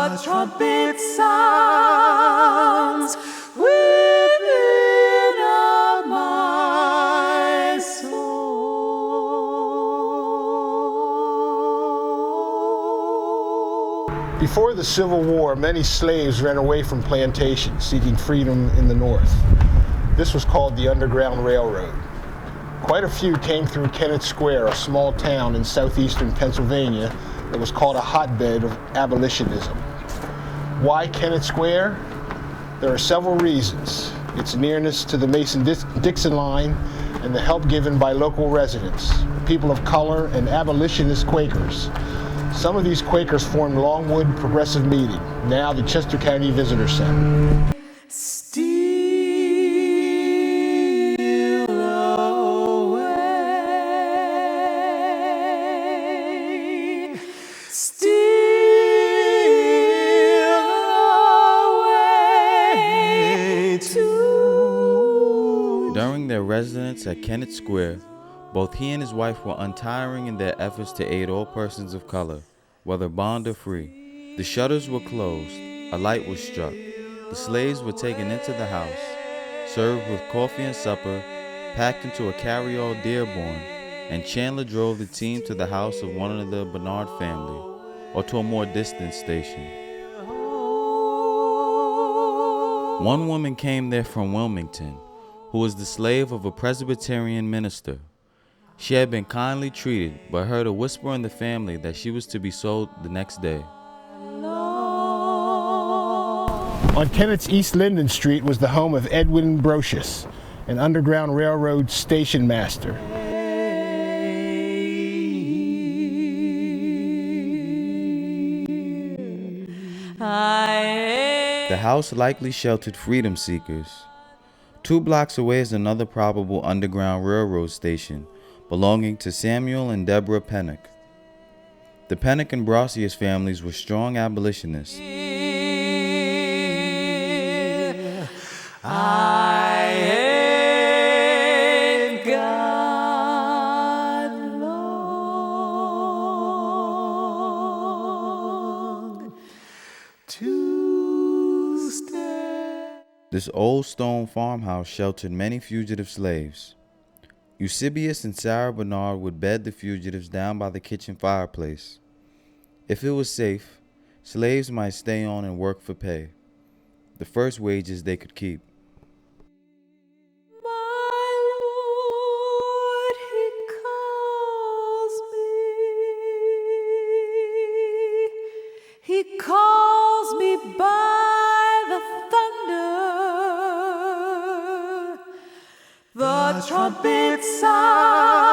the trumpet sounds within of my soul. Before the Civil War, many slaves ran away from plantations seeking freedom in the North. This was called the Underground Railroad. Quite a few came through Kennett Square, a small town in southeastern Pennsylvania that was called a hotbed of abolitionism. Why Kennett Square? There are several reasons. Its nearness to the Mason-Dixon line and the help given by local residents, people of color, and abolitionist Quakers. Some of these Quakers formed Longwood Progressive Meeting, now the Chester County Visitor Center. During their residence at Kennett Square, both he and his wife were untiring in their efforts to aid all persons of color, whether bond or free. The shutters were closed, a light was struck, the slaves were taken into the house, served with coffee and supper, packed into a carryall Dearborn, and Chandler drove the team to the house of one of the Bernard family, or to a more distant station. One woman came there from Wilmington, who was the slave of a Presbyterian minister. She had been kindly treated, but heard a whisper in the family that she was to be sold the next day. On Kennett's East Linden Street was the home of Edwin Brocious, an Underground Railroad station master. The house likely sheltered freedom seekers. 2 blocks away is another probable Underground Railroad station belonging to Samuel and Deborah Pennock. The Pennock and Brocious families were strong abolitionists. I ain't got long to stay. This old stone farmhouse sheltered many fugitive slaves. Eusebius and Sarah Bernard would bed the fugitives down by the kitchen fireplace. If it was safe, slaves might stay on and work for pay, the first wages they could keep. My Lord, he calls me. He calls me by the thunder. The trumpet sounds